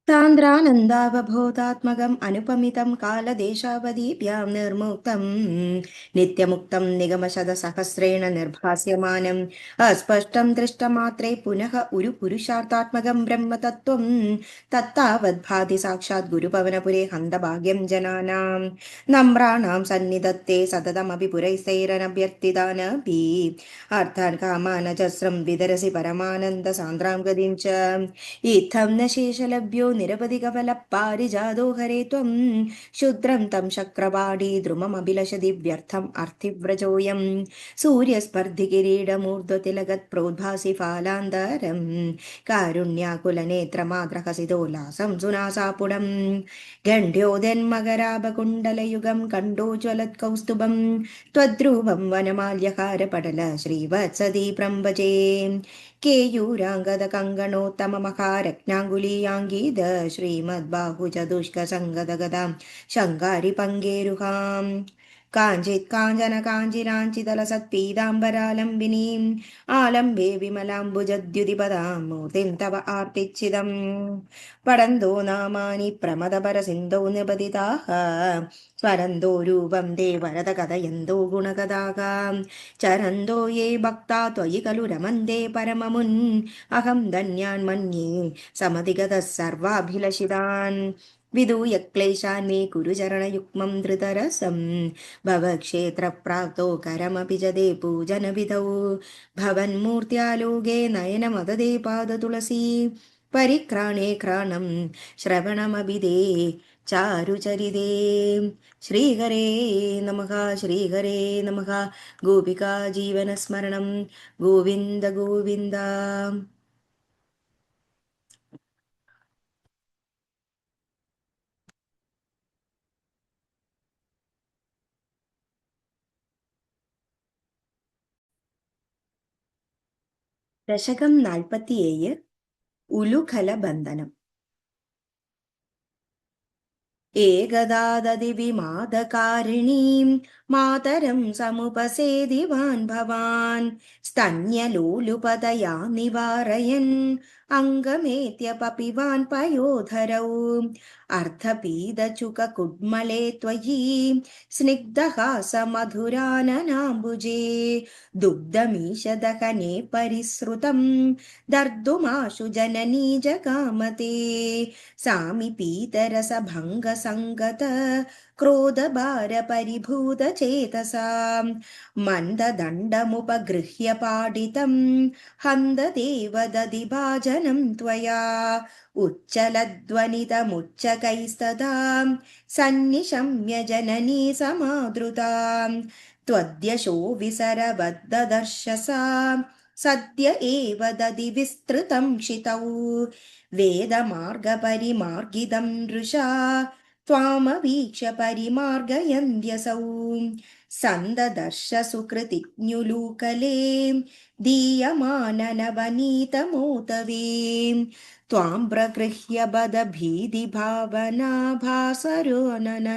तान्द्रानन्दावबोधात्मकम् अनुपमितं कालदेशावधिभ्यां निर्मुक्तं नित्यमुक्तं निगमशतसहस्रेण निर्भास्यमानम् अस्पष्टं दृष्टमात्रे पुनः उरुपुरुषार्थात्मकं ब्रह्मतत्त्वं तत्तावद्भाति साक्षात् गुरुपवनपुरे हन्तभाग्यं जनानां नम्राणां सन्निधत्ते सततमपि पुरैस्तैरनभ्यर्थितानपि अर्थान् कामानजस्रं विदरसि परमानन्दसान्द्रां गतिं च इत्थं न शेषलभ्यो निरवधिकफलः पारिजातो हरे त्वं क्षुद्रं तं शक्रवाडी द्रुममभिलषति व्यर्थम् अर्थिव्रजोऽयं सूर्यस्पर्धिकिरीडमूर्ध्वतिलगत्प्रोद्भासि फालान्तरं कारुण्याकुलनेत्रमाद्रहसितोल्लासं सुनासापुडं गण्ड्योदन्मकराभकुण्डलयुगं कण्डोज्ज्वलत्कौस्तुभं त्वद्रूपं वनमाल्यकारपटल श्रीवत्सदीप्रं भजे केयूराङ्गदकङ्गणोत्तममहारत्नाङ्गुलीयाङ्गीद श्रीमद्बाहुचतुष्कसङ्गदगदां शङ्गारि पङ्गेरुहाम् काञ्चित् काञ्चन काञ्चिलाञ्चितलसत्पीताम्बरालम्बिनीम् आलम्बे विमलाम्बुजद्युतिपदां मूर्तिं तव आर्तिच्छिदम् पडन्तो नामानि प्रमदपरसिन्धौ निपतिताः स्वरन्तो रूपं ते वरद कथयन्तो गुणकथाः चरन्तो ये भक्ता त्वयि खलु रमन्ते परममुन् अहं धन्यान् मन्ये समधिगतः सर्वाभिलषितान् विदूय क्लेशान् मे कुरु चरणयुग्मं धृतरसं भवक्षेत्रप्राप्तो करमपि जदे पूजनविधौ भवन्मूर्त्यालोके नयनमददे पादतुलसी परिक्राणे क्राणं श्रवणमभिदे चारुचरिते श्रीहरे नमः श्रीहरे नमः गोपिका जीवनस्मरणं गोविन्द गोविन्द ദശകം 47 ഉലുഖലബന്ധനം ഏകദാദതിവിമാദകാരിണീം മാതരം സമുപസേദിവാൻ ഭവാൻ സ്തന്യലോലുപതയാ നിവാരയൻ അംഗമേത്യപപിവാൻ പയോധരൗ അർദ്ധപീതചുകകുഡ്മലേ ത്വയി സ്നിഗ്ധഹാസമധുരാനനാംബുജേ ദുഗ്ധമീശദഹനേ പരിസൃതം ദർദുമാശു ജനനീ ജഗാമതേ सामि पीतरसभङ्गसङ्गत क्रोधभारपरिभूतचेतसां मन्ददण्डमुपगृह्य पाडितं हन्ददेवदधिभाजनं त्वया उच्चलध्वनितमुच्चकैस्तदा सन्निशम्य जननी समादृतां त्वद्यशो विसरवद्ददर्शसा सद्य एव दधि विस्तृतं क्षितौ वेदमार्गपरिमार्गितं नृषा त्वामवीक्ष्य परिमार्गयन्त्यसौ सन्ददर्श सुकृतिज्ञुलूकले दीयमाननवनीतमोतवे त्वां प्रगृह्य बदभीतिभावना भासरोनन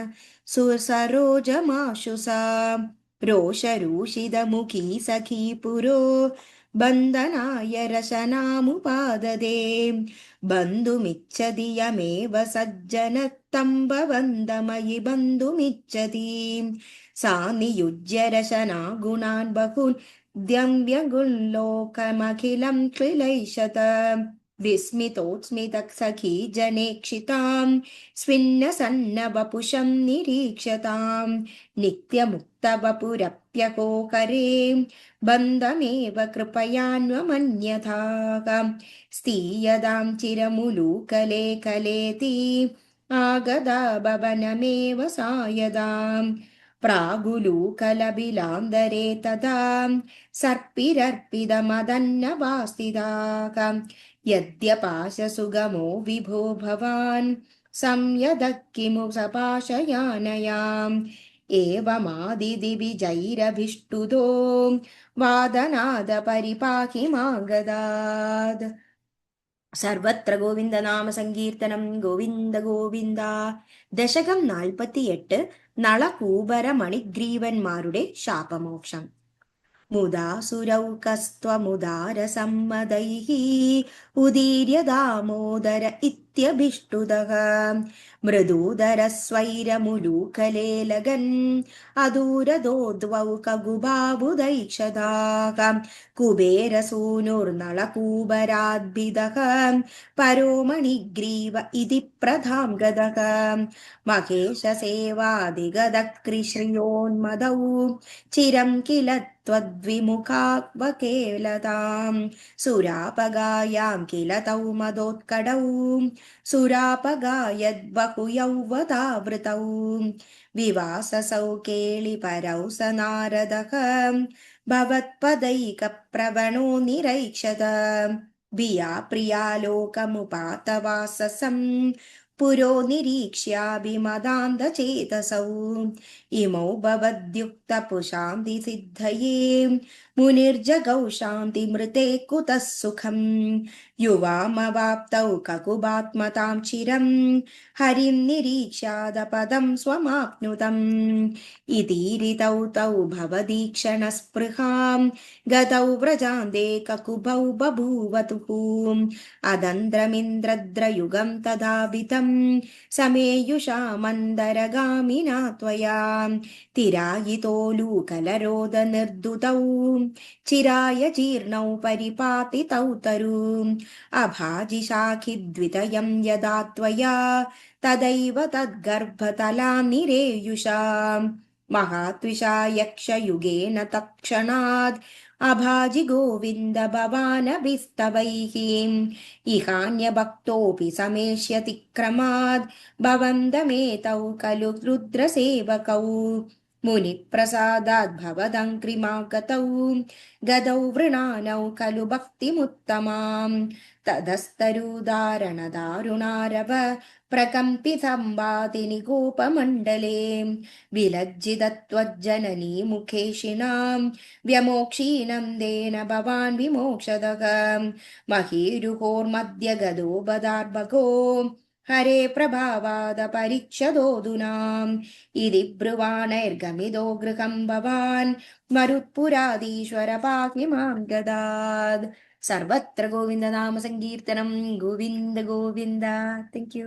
सुसरोजमाशुसा रोषरूषितमुखी सखी पुरो बन्धनाय रशनामुपाददे बन्धुमिच्छति यमेव सज्जनत्तं भवन्दमयि बन्धुमिच्छति सा नियुज्य रशना गुणान् बहून् द्यम्व्यगुल्लोकमखिलं क्लिलैषत विस्मितोत्स्मितसखी जनेक्षितां स्विन्नसन्नवपुषं निरीक्षतां नित्यमुक्तवपुरप्यकोकरे बन्धमेव कृपयान्वमन्यथाः स्थीयतां चिरमुलूकले कलेति आगदा भवनमेव सायदां प्रागुलूकलबिलान्दरे तदा सर्पिरर्पितमदन्नवास्तिदाः यद्यपाशसुगमो विभो भवान् संयदः किमु सपाशयानयाम् एवमादिदिविजैरभिष्टुतो वादनाद परिपाहि मागदात् സർവത്ര ഗോവിന്ദനാമ സങ്കീർത്തനം ഗോവിന്ദ ഗോവിന്ദ. ദശകം 48 നളകൂബര മണിഗ്രീവന്മാരുടെ ശാപമോക്ഷം. മുദാസുരൗകസ്ത്വമുദാരസമ്മതൈഃ ഉദീര്യ ദാമോദര नित्यभिष्टुदः मृदूदरस्वैरमुलूकलेलगन् अदूरदो द्वौ कगुबाबुदैक्षदाः कुबेरसूनुर्नळकूबराद्भिदः परो मणिग्रीव इति प्रधां गदः महेशसेवादिगदक्रिश्रियोन्मदौ चिरं किल त्वद्विमुखावकेलतां सुरापगायां किल तौ मदोत्कडौ सुरापगायद्बहुयौवतावृतौ विवाससौ केळिपरौ स नारदः भवत्पदैकप्रवणो निरैक्षत भिया प्रियालोकमुपातवाससं पुरो निरीक्ष्याभिमदान्धचेतसौ इमौ भवद्युक्तपुषान्ति सिद्धये मुनिर्जगौ शान्तिमृते कुतः सुखम् युवामवाप्तौ ककुबात्मतां चिरं हरिं निरीक्ष्यादपदं स्वमाप्नुतम् इतीरितौ तौ भवदीक्षणस्पृहां गतौ व्रजान्ते ककुभौ बभूवतुः अदन्द्रमिन्द्रद्रयुगं तदाभितं समेयुषा मन्दरगामिना त्वया तिरायितोलूकलरोदनिर्दुतौ चिराय जीर्णौ परिपातितौ तरु अभाजिशाखिद्वितयं यदा त्वया तदैव तद्गर्भतलान्निरेयुषा महात्विषा यक्षयुगेन तत्क्षणाद् अभाजि गोविन्द भवानभिस्तवैः इहान्यभक्तोऽपि समेष्यतिक्रमाद् भवन्दमेतौ खलु रुद्रसेवकौ मुनिप्रसादाद् भवदङ्घ्रिमागतौ गदौ वृणानौ खलु भक्तिमुत्तमाम् तदस्तरूदारणदारुणारव प्रकम्पितम्बाति निगोपमण्डले विलज्जितत्वज्जननी मुखेशिनां व्यमोक्षीणं देन भवान् विमोक्षदः महीरुहोर्मध्य गदो बदार्भगो हरे प्रभावादपरीक्षदोऽधुनाम् इति ब्रुवाणैर्गमिदो गृहं भवान् मरुत्पुराधीश्वर पाहि मां गदात् सर्वत्र गोविन्दनाम सङ्कीर्तनं गोविन्द गोविन्द. Thank you.